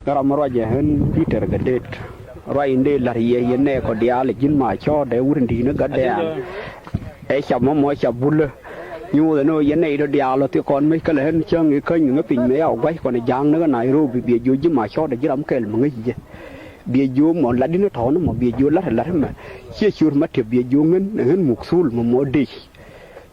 garam roje hen Peter gadet roinde lariye yenne ko diale jinma cho de wurndi no gadde e chamo mo chabul nyu no yenne do dialo ti kon me kala hen chang ke ngi pin me aw gwai kon jang no Nairobi bi jo jinma cho de jiram kel mo ngi bi jo mo ladino thon mo bi jo lat ma che chur ma te bi jo ngin muksul mo de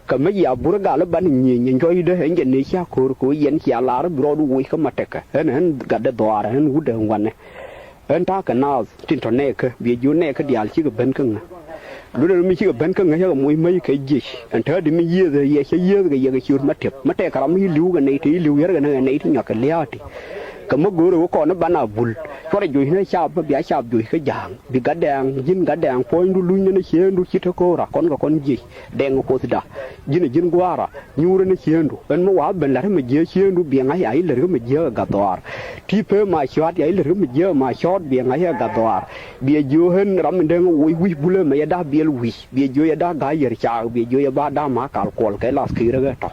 kama ya burga la ban nyi joy de hen ne cha ko yen cha la bro du wi ka mateka hen gadde doara hen wude wanne en ta ka na tin to ne ka bi ju ne ka dial chi ga ben kan lu de mi chi ga ben kan ga ga moy mai ka ji en ta di mi ye de ye che ye ga ye ga chur mate ka ram hi lu ga ne ti lu yer ga ne ti nya ka liati ka ma goro ko na bana bul to re ju ne cha ba bia cha ju ka jang bi ga dang jin ga dang po ndu lu ne che ndu chi to ko ra kon ji deng ko da jin gwara nyure ne che ndu en mo wa ben la me je che ndu bi nga ai le me je ga toar ti pe ma shot ai le me je ma shot bi nga ga toar bi jo hen ram deng wi bule me da bi wi bi jo ya da ga yer cha bi jo ya ba da ma kal kol ke las ki re to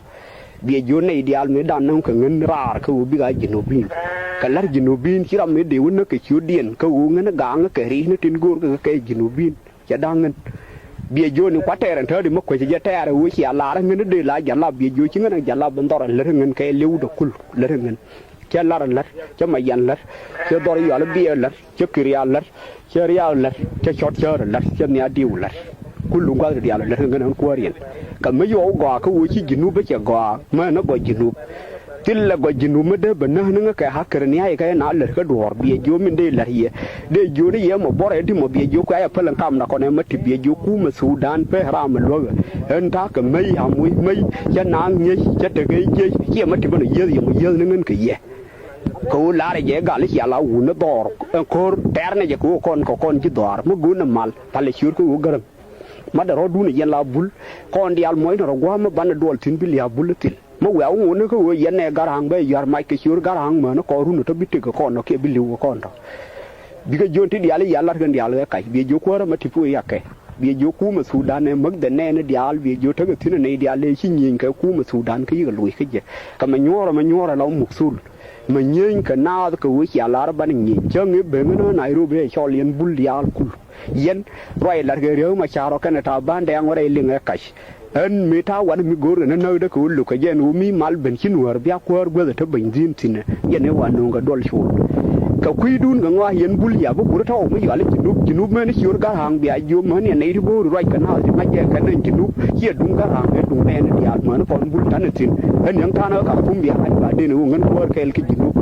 bi jo ne ideal me dan nang ka ngen rar ka bi ga jinubin kalar jinubin ci ram me de wona ke ci dien ka wu ngana ga nga ke ri ne tin gor ka ke jinubin ya dangen bi jo ni kwatere ta di makko ci ja tayare wu ci ala ra ngene de la jalla bi jo ci ngana jalla ban dor le ngen kay lew do kul le ngen ci lar lar ci ma yan lar ci dor yo la bi lar ci kriya lar ci riya lar ci chot ci lar ci ne adiw lar kullu ngwa di ala le ngen ko rien ka me yo go ka wu ci jinub ci go ma na go jinub tilla go jinu mede bana nga ka hakar ni ay kay na ler ka dor bi jo min de lar ye de jo ni ye mo bore di mo bi jo ko ay pelan kam na ko ne mati bi jo ku ma Sudan pe ram lo en ta ka mai ha mui mai ya na nye ya te ge ye ye mati bana ye mo ye ngen ka ye ko la re ye ga le ya la u na dor ko ter ne je ko kon ji dor mo gu na mal pale shur ko garam ma da ro du ne yen la bul kon dial moy no gwa ma ban dol tin bi ya bul til mo wa ngone ko yenne garang be yar mai ke sur garang ma no ko runu to bitti ko no ke biliw ko to biga jonti dial yalla gan dial kay bi jo ko ma tipu yakke bi jo ku ma Sudan ne mag de ne dial bi jo to tin ne dial le chi nyin ka ku ma Sudan ke ga lui ke je ka ma nyora law muksul ma nyin ka na ko wi yalla ban nyin jang be no Nairobi e chol yen bul dial kul yen roy lar ge rew ma charo kana ta bande ngore linga kash en mi ta wan mi gor na no da ko lu ka jen u mi mal ben chin war bia ko gwa ta benzin tin yen ne wan no ga dol shu ka kui dun ga ngwa yen bul ya bu bur ta o mi yale jinub me ni shur ga hang bia jo ma ne nei bo ru ka na ma je ka na jinub ye dun ga hang e dun ne ne ya ma no kon bul tan tin en yang ta na ka kum bia ai ba de no ngan ko kel ki jinub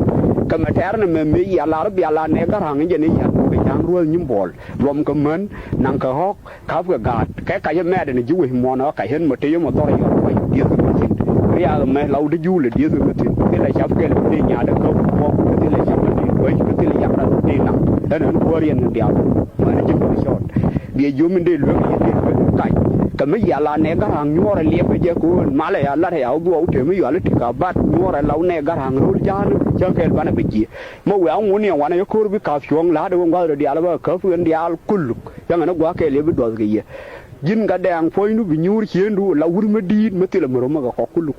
ka ma ter na me ya la bia la ne ga hang je ne ya ko jang ruol nyim bol rom ka man nang ka hok ka ga gat ka ya me de ne ju mo na ka hen mo te yo mo to yo ko dia ko tin ya me lau de ju le dia ko tin ke la chap ke le nya de ko mo ke le chap de ko ke le ya ra de na da ne ko rien ne dia ma ne ju ko shot bi ju min de lu ye de ka ka me ya la ne ga hang nyore le pe je ko ma le ya la ya bu au te me yo le ti ka bat nyore lau ne ga hang ru ja nu cha ke ba na bi ji mo wa ngu ne wa na ko bi ka fyong la de ngwa de dia la ba ka fu en dia al kullu ya na gwa ke le bi do ga ye jin ga dang foi nu bi nyur chendu la wur ma di ma tila mo ma ko kullu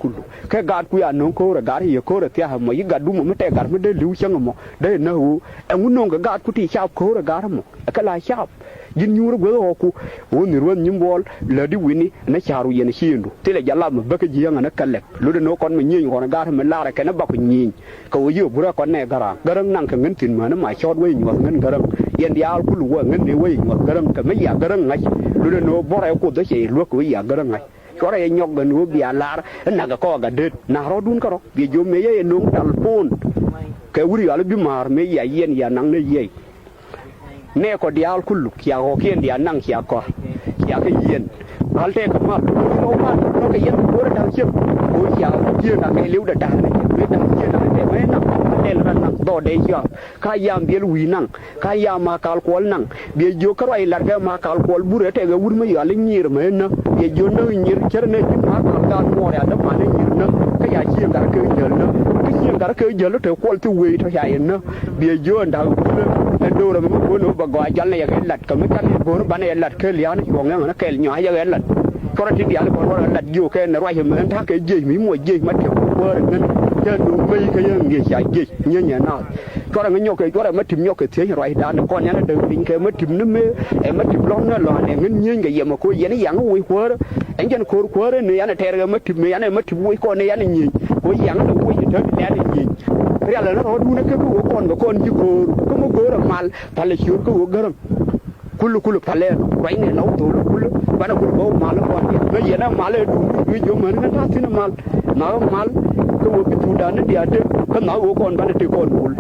ke ga ku ya non ko ra ga ye ko ra tia mo yi ga du mo te gar me de liu chang mo de na hu en nu ga ku ti chap ko ra ga mo ka la chap jin nyur go ko woni ron nyimbol la di wini na charu yen chendu tila jalla ma ba ka ji nga na kalek lu de no kon ma nyi ko na ga me la ra ke na ba ku nyi ko yo bura kon ne garang nang ka ngin tin ma na ma chot we nyu ngin garang yen dia al kullu wa ngin ne we nyu garang ka me ya garang ngai lu de no bore ko do che lu ko ya garang ngai ko ra nyok ga no bia lar na ga ko ga de na ro dun ko bi jo me ye no tal pon ke wuri ala bi mar me ya yen ya nang ne ye ne ko dia al kullu ya ko kien dia nang ya ko ya ke yen al te ka ma no ma no ke yen ko ra dang chim ko ya ye na ke liu da da ne me da ye na te me na del ran nang do de ya ka yam biel wi nang ka ya ma kal kol nang be jo ka rai lar ga ma kal kol bure te ga wur ma ya le nyir me na be jo no nyir cher ne ji ma kal ga mo ya da ma ne nyir na ka ya chi ga ke jel na ka chi ga ke jel te kol tu wi to ya na be jo nda te do ra mo ko no ba ga jal ne ya ke lat ka me ka ne bo ba ne lat ke lian ko nga na ke nya ya lat ko ra ti dia le ko ra lat jo ke ne rai me ta ke je mi mo je ma te ko ra ngen te du me ke ye nge ya je nya nya na cho rằng nhóc cái cho rằng mất tìm nhóc cái thế rồi đã nó con nhá nó đừng tính cái mất tìm nó mê em mất tìm lon nó là này ngân nhiên cái gì mà cô gì nó dạng uống quá đó anh chân cô quá đó này anh theo cái mất tìm này anh mất tìm uống con này anh nhìn cô dạng nó uống gì thế này anh nhìn cái là nó thôi đu nó cái con chứ cô có một cô là mal phải là chịu cái gỡ kulu phải lên vậy này nấu tủ kulu và nó kulu mal nó gì nó mal đủ đủ mà nó thắt nó mal cái cái thủ đàn nó đi ăn cái nào con bạn thì con bull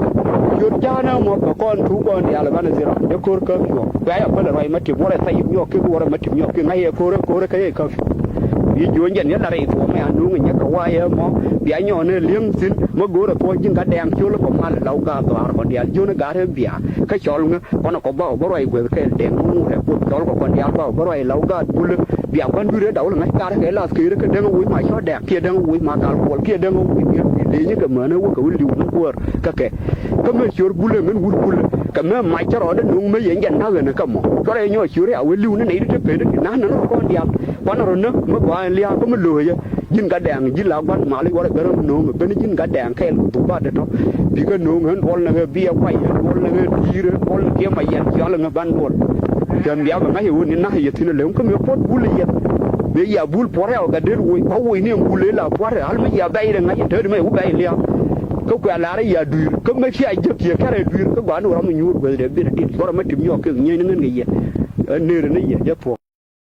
yo cha na mo con thu con đi ala bana zira de kor ka yo ga ya bala rai mati bora sai yo ke bora mati yo ke ngai kor ka ye ka yi jo nyen ya rai to me anu nya ka wa ye mo bia nyo ne lieng sin mo go ra to jin ga dang chu lo ko mal lau ga to ar kon dia jo ne ga re bia ka chol nga kon ko ba bo rai gwe ke deng mu re pu dol ko kon dia ba bo rai lau ga bul bia kon du re dau la ngai ka re la ski re ke deng wi ma cho dang ke deng wi ma ka ko ke deng wi ni ni ka ma na wo ka wi liu no ko ka ke ka me chor bule men wul bule ka me ma cha ro de nung me yen jan na ga na ka mo ko re nyo churi a we liu ne nei de pe de na na no ko dia kon ro no mo ba lia ko me lo ye jin ga dang jin la ban ma le wo ga ro no me ben jin ga dang ke lu tu ba de to bi ka no ngan ol na ga bia kwai ol na ga di re ol ke ma yen cha la nga ban bol jan bia ba ngai wo ni na ye tin le ko me pot bule ye be ya bul pore ga de wo ko wo ni bule la pore al me ya bai de ngai de me u bai lia ko kwa la ya dur ko me fi ajje ke kare dur ko ba no ram nyur be de bi de ko ma tim yo ke nyen ngen ye ne re ne ye po